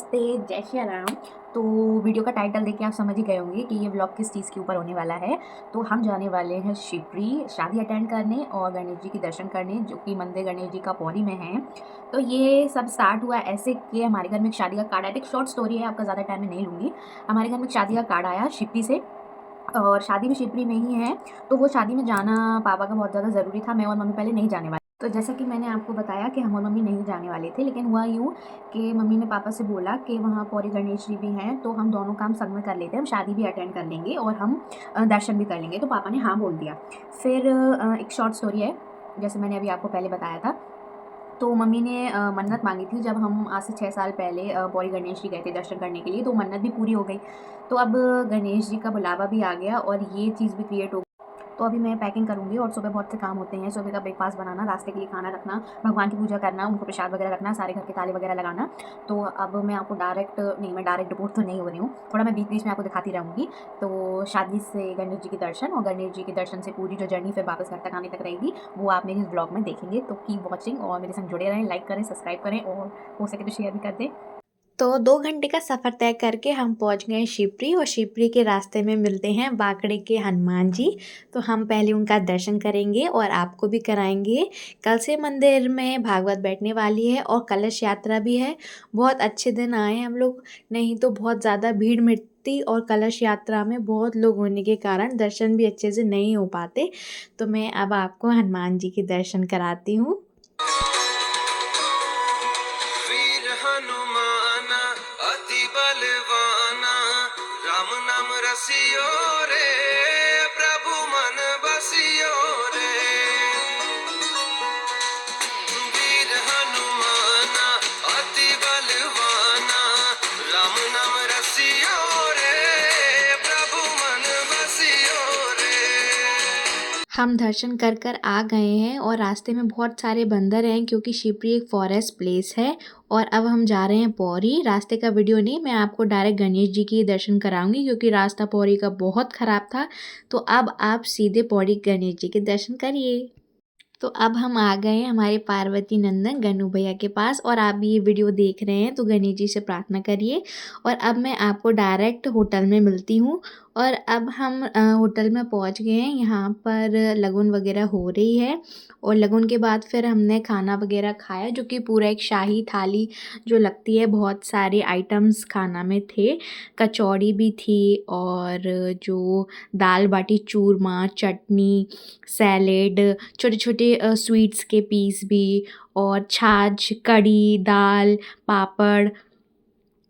नमस्ते, जय श्री राम। तो वीडियो का टाइटल देख के आप समझ ही गए होंगे कि ये व्लॉग किस चीज़ के ऊपर होने वाला है। तो हम जाने वाले हैं शिवपुरी शादी अटेंड करने और गणेश जी के दर्शन करने, जो कि मंदिर गणेश जी का पौड़ी में है। तो ये सब स्टार्ट हुआ ऐसे कि हमारे घर में एक शादी का कार्ड आया। एक शॉर्ट स्टोरी है, आपका ज़्यादा टाइम में नहीं लूँगी। हमारे घर में एक शादी का कार्ड आया शिवपुरी से, और शादी भी शिवपुरी में ही है। तो वो शादी में जाना पापा का बहुत ज़्यादा ज़रूरी था। मैं और मम्मी पहले नहीं जाने वाले। तो जैसा कि मैंने आपको बताया कि हम और मम्मी नहीं जाने वाले थे, लेकिन हुआ यूँ कि मम्मी ने पापा से बोला कि वहाँ पौड़ी गणेश जी भी हैं, तो हम दोनों काम संग में कर लेते हैं। हम शादी भी अटेंड कर लेंगे और हम दर्शन भी कर लेंगे। तो पापा ने हाँ बोल दिया। फिर एक शॉर्ट स्टोरी है, जैसे मैंने अभी आपको पहले बताया था। तो मम्मी ने मन्नत मांगी थी जब हम आज से 6 साल पहले पौड़ी गणेश जी गए थे दर्शन करने के लिए। तो मन्नत भी पूरी हो गई। तो अब गणेश जी का बुलावा भी आ गया और ये चीज़ भी क्रिएट हो गई। तो अभी मैं पैकिंग करूँगी और सुबह बहुत से काम होते हैं। सुबह का ब्रेकफास्ट बनाना, रास्ते के लिए खाना रखना, भगवान की पूजा करना, उनको प्रसाद वगैरह रखना, सारे घर के ताले वगैरह लगाना। तो अब मैं आपको मैं डायरेक्ट रिपोर्ट तो नहीं हो रही हूँ, थोड़ा मैं बीच-बीच में आपको दिखाती रहूँगी। तो शादी से गणेश जी के दर्शन और गणेश जी के दर्शन से पूरी जो जर्नी फिर वापस घर तक आने तक रहेगी, वो आप मेरे इस ब्लॉग में देखेंगे। तो कीप वॉचिंग और मेरे संग जुड़े रहें, लाइक करें, सब्सक्राइब करें और हो सके तो शेयर भी कर दें। तो 2 घंटे का सफ़र तय करके हम पहुंच गए शिवपुरी, और शिवपुरी के रास्ते में मिलते हैं बाकड़े के हनुमान जी। तो हम पहले उनका दर्शन करेंगे और आपको भी कराएंगे। कल से मंदिर में भागवत बैठने वाली है और कलश यात्रा भी है। बहुत अच्छे दिन आए हम लोग, नहीं तो बहुत ज़्यादा भीड़ मिटती और कलश यात्रा में बहुत लोग होने के कारण दर्शन भी अच्छे से नहीं हो पाते। तो मैं अब आपको हनुमान जी के दर्शन कराती हूँ। वीर हनुमाना अति बलवाना, राम नाम रसियो रे, प्रभु मन बसियो रे। वीर हनुमाना अति बलवाना, राम नाम रसियो रे, प्रभु मन बसियो रे। हम दर्शन कर कर आ गए हैं और रास्ते में बहुत सारे बंदर हैं, क्योंकि शिवपुरी एक फॉरेस्ट प्लेस है। और अब हम जा रहे हैं पौड़ी। रास्ते का वीडियो नहीं, मैं आपको डायरेक्ट गणेश जी के दर्शन कराऊंगी, क्योंकि रास्ता पौड़ी का बहुत ख़राब था। तो अब आप सीधे पौड़ी गणेश जी के दर्शन करिए। तो अब हम आ गए हैं हमारे पार्वती नंदन गन्नू भैया के पास, और आप भी ये वीडियो देख रहे हैं तो गणेश जी से प्रार्थना करिए। और अब मैं आपको डायरेक्ट होटल में मिलती हूँ। और अब हम होटल में पहुँच गए हैं। यहाँ पर लगन वगैरह हो रही है, और लगन के बाद फिर हमने खाना वगैरह खाया, जो कि पूरा एक शाही थाली जो लगती है, बहुत सारे आइटम्स खाना में थे। कचौड़ी भी थी, और जो दाल बाटी चूरमा, चटनी, सैलेड, छोटे-छोटे स्वीट्स के पीस भी, और छाछ, कढ़ी, दाल, पापड़।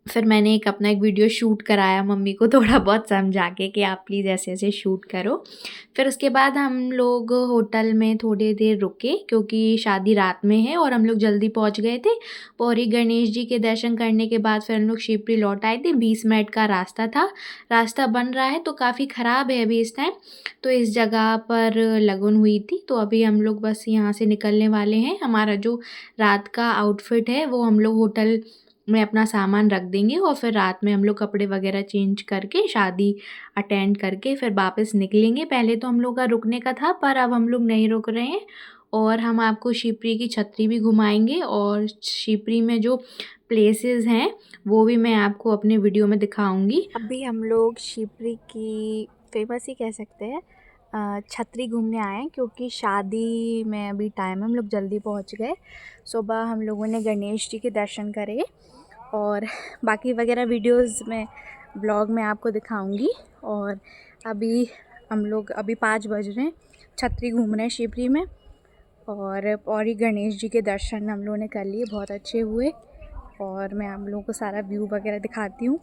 फिर मैंने अपना एक वीडियो शूट कराया मम्मी को, थोड़ा बहुत समझा के कि आप प्लीज़ ऐसे-ऐसे शूट करो। फिर उसके बाद हम लोग होटल में थोड़ी देर रुके, क्योंकि शादी रात में है और हम लोग जल्दी पहुंच गए थे। पौड़ी गणेश जी के दर्शन करने के बाद फिर हम लोग शिवपुरी लौट आए थे। 20 मिनट का रास्ता था। रास्ता बन रहा है तो काफ़ी ख़राब है अभी इस टाइम। तो इस जगह पर लगन हुई थी, तो अभी हम लोग बस यहाँ से निकलने वाले हैं। हमारा जो रात का आउटफिट है वो हम लोग होटल में अपना सामान रख देंगे, और फिर रात में हम लोग कपड़े वगैरह चेंज करके शादी अटेंड करके फिर वापस निकलेंगे। पहले तो हम लोग का रुकने का था, पर अब हम लोग नहीं रुक रहे हैं। और हम आपको शिवपुरी की छतरी भी घुमाएंगे, और शिवपुरी में जो प्लेसेस हैं वो भी मैं आपको अपने वीडियो में दिखाऊंगी। अभी हम लोग शिवपुरी की फेमस ही कह सकते हैं छतरी घूमने आए हैं, क्योंकि शादी में अभी टाइम है, हम लोग जल्दी पहुंच गए। सुबह हम लोगों ने गणेश जी के दर्शन करे, और बाकी वगैरह वीडियोस में ब्लॉग में आपको दिखाऊंगी। और अभी हम लोग 5 बज रहे हैं, छतरी घूम रहे हैं शिवपुरी में। और पौड़ी गणेश जी के दर्शन हम लोगों ने कर लिए, बहुत अच्छे हुए। और मैं आप लोगों को सारा व्यू वगैरह दिखाती हूँ।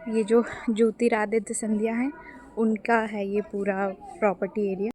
ये जो ज्योतिरादित्य सिंधिया हैं, उनका है ये पूरा प्रॉपर्टी एरिया।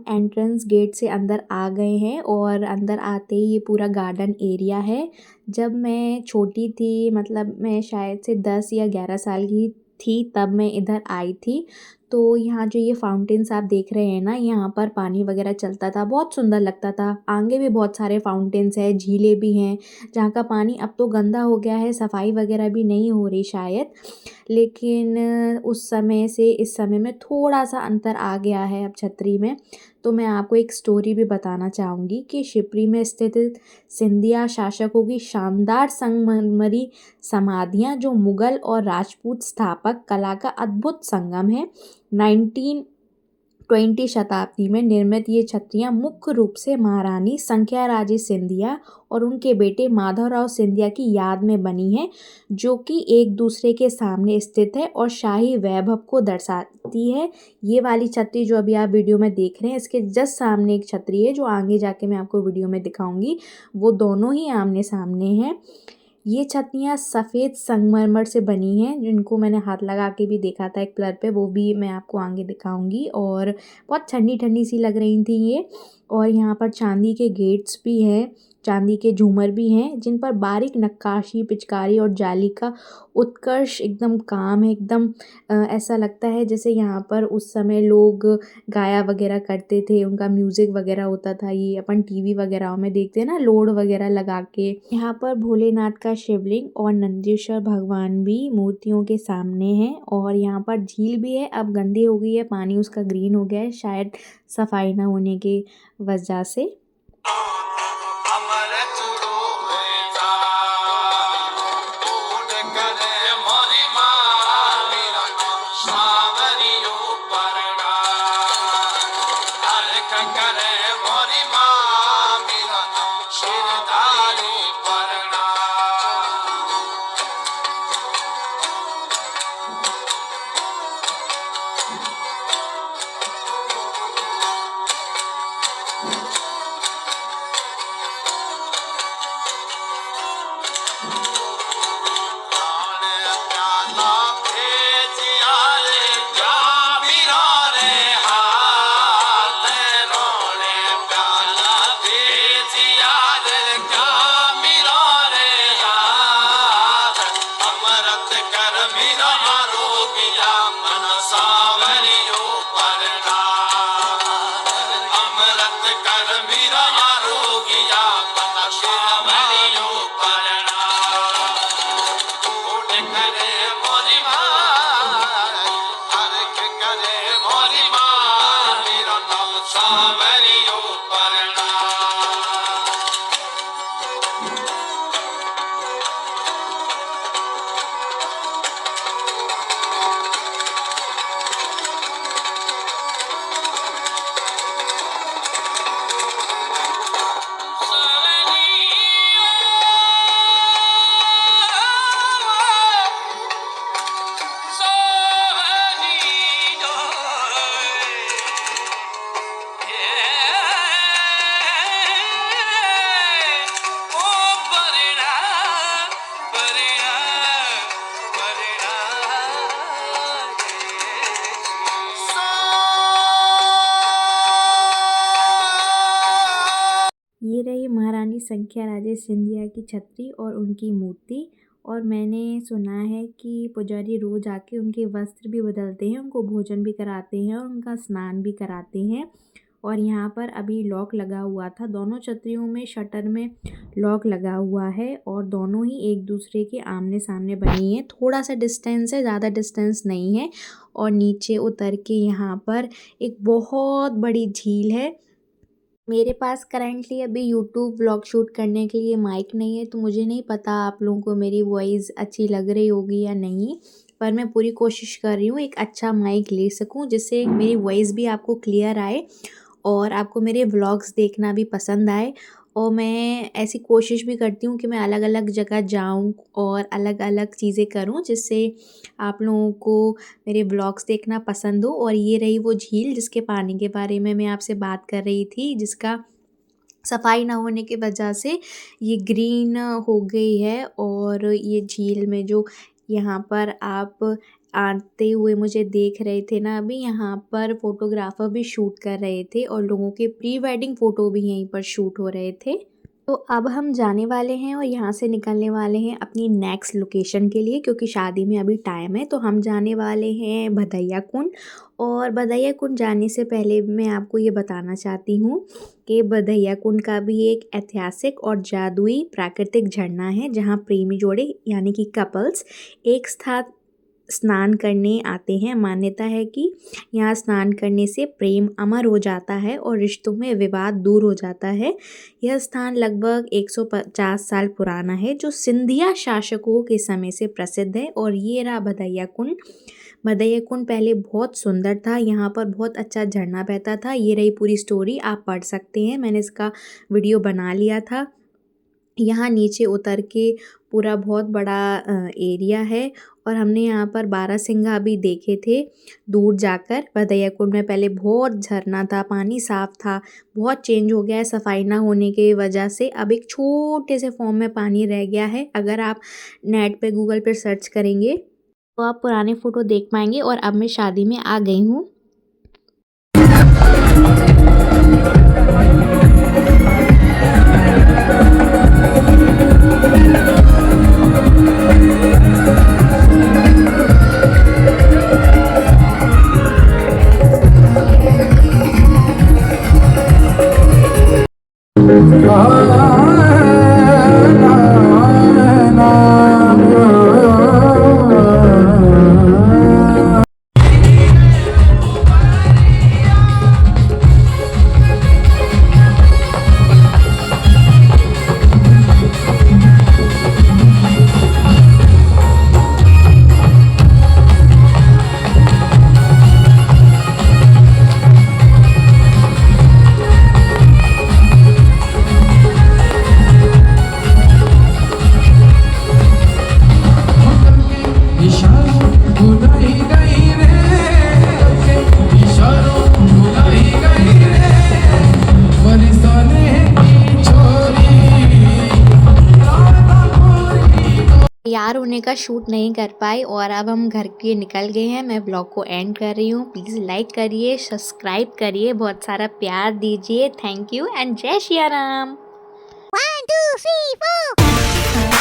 एंट्रेंस गेट से अंदर आ गए हैं और अंदर आते ही ये पूरा गार्डन एरिया है। जब मैं छोटी थी, मतलब मैं शायद से 10 या 11 साल की थी, तब मैं इधर आई थी। तो यहाँ जो ये फाउंटेन्स आप देख रहे हैं ना, यहाँ पर पानी वगैरह चलता था, बहुत सुंदर लगता था। आगे भी बहुत सारे फाउंटेन्स हैं, झीलें भी हैं, जहाँ का पानी अब तो गंदा हो गया है, सफाई वगैरह भी नहीं हो रही शायद। लेकिन उस समय से इस समय में थोड़ा सा अंतर आ गया है अब छतरी में। तो मैं आपको एक स्टोरी भी बताना चाहूँगी कि शिप्री में स्थित सिंधिया शासकों की शानदार संगमरमरी समाधियाँ, जो मुगल और राजपूत स्थापक कला का अद्भुत संगम है। 1920 शताब्दी में निर्मित ये छतरियाँ मुख्य रूप से महारानी संख्याराजी सिंधिया और उनके बेटे माधवराव सिंधिया की याद में बनी है, जो कि एक दूसरे के सामने स्थित है और शाही वैभव को दर्शाती है। ये वाली छतरी जो अभी आप वीडियो में देख रहे हैं, इसके जस्ट सामने एक छतरी है जो आगे जाके मैं आपको वीडियो में दिखाऊंगी। वो दोनों ही आमने सामने हैं। ये छतरियाँ सफ़ेद संगमरमर से बनी हैं, जिनको मैंने हाथ लगा के भी देखा था एक पिलर पे, वो भी मैं आपको आगे दिखाऊंगी। और बहुत ठंडी ठंडी सी लग रही थी ये। और यहाँ पर चांदी के गेट्स भी हैं, चांदी के झूमर भी हैं, जिन पर बारीक नक्काशी, पिचकारी और जाली का उत्कर्ष एकदम काम है। एकदम ऐसा लगता है जैसे यहाँ पर उस समय लोग गाया वगैरह करते थे, उनका म्यूज़िक वगैरह होता था। ये अपन टीवी वगैरह में देखते हैं ना, लोड वगैरह लगा के। यहाँ पर भोलेनाथ का शिवलिंग और नंदीश्वर भगवान भी मूर्तियों के सामने हैं। और यहाँ पर झील भी है, अब गंदी हो गई है, पानी उसका ग्रीन हो गया है, शायद सफाई ना होने की वजह से। ये रही महारानी संख्याराजी सिंधिया की छतरी और उनकी मूर्ति। और मैंने सुना है कि पुजारी रोज़ आके उनके वस्त्र भी बदलते हैं, उनको भोजन भी कराते हैं और उनका स्नान भी कराते हैं। और यहाँ पर अभी लॉक लगा हुआ था, दोनों छतरियों में शटर में लॉक लगा हुआ है और दोनों ही एक दूसरे के आमने सामने बनी है। थोड़ा सा डिस्टेंस है, ज़्यादा डिस्टेंस नहीं है। और नीचे उतर के यहाँ पर एक बहुत बड़ी झील है। मेरे पास करंटली अभी यूट्यूब व्लॉग शूट करने के लिए माइक नहीं है, तो मुझे नहीं पता आप लोगों को मेरी वॉइस अच्छी लग रही होगी या नहीं, पर मैं पूरी कोशिश कर रही हूँ एक अच्छा माइक ले सकूँ, जिससे मेरी वॉइस भी आपको क्लियर आए और आपको मेरे व्लॉग्स देखना भी पसंद आए। और मैं ऐसी कोशिश भी करती हूँ कि मैं अलग अलग जगह जाऊँ और अलग अलग चीज़ें करूँ, जिससे आप लोगों को मेरे व्लॉग्स देखना पसंद हो। और ये रही वो झील जिसके पानी के बारे में मैं आपसे बात कर रही थी, जिसका सफाई ना होने की वजह से ये ग्रीन हो गई है। और ये झील में जो यहाँ पर आप आते हुए मुझे देख रहे थे ना अभी, यहाँ पर फोटोग्राफर भी शूट कर रहे थे और लोगों के प्री वेडिंग फ़ोटो भी यहीं पर शूट हो रहे थे। तो अब हम जाने वाले हैं और यहाँ से निकलने वाले हैं अपनी नेक्स्ट लोकेशन के लिए, क्योंकि शादी में अभी टाइम है। तो हम जाने वाले हैं भदैया कुंड। और भदैया कुंड जाने से पहले मैं आपको ये बताना चाहती हूँ कि भदैया कुंड का भी एक ऐतिहासिक और जादुई प्राकृतिक झरना है, जहाँ प्रेमी जोड़े यानी कि कपल्स एक साथ स्नान करने आते हैं। मान्यता है कि यहाँ स्नान करने से प्रेम अमर हो जाता है और रिश्तों में विवाद दूर हो जाता है। यह स्थान लगभग 150 साल पुराना है, जो सिंधिया शासकों के समय से प्रसिद्ध है। और ये रहा भदैया कुंड। भदैया कुंड पहले बहुत सुंदर था, यहाँ पर बहुत अच्छा झरना बहता था। ये रही पूरी स्टोरी, आप पढ़ सकते हैं, मैंने इसका वीडियो बना लिया था। यहाँ नीचे उतर के पूरा बहुत बड़ा एरिया है और हमने यहाँ पर बारहसिंगा भी देखे थे दूर जाकर। भदैया कुंड में पहले बहुत झरना था, पानी साफ था, बहुत चेंज हो गया है सफाई ना होने की वजह से। अब एक छोटे से फॉर्म में पानी रह गया है। अगर आप नेट पे गूगल पे सर्च करेंगे तो आप पुराने फ़ोटो देख पाएंगे। और अब मैं शादी में आ गई हूँ। तैयार होने का शूट नहीं कर पाई और अब हम घर के निकल गए हैं। मैं ब्लॉग को एंड कर रही हूँ। प्लीज़ लाइक करिए, सब्सक्राइब करिए, बहुत सारा प्यार दीजिए। थैंक यू एंड जय श्री राम। 1 2 3 4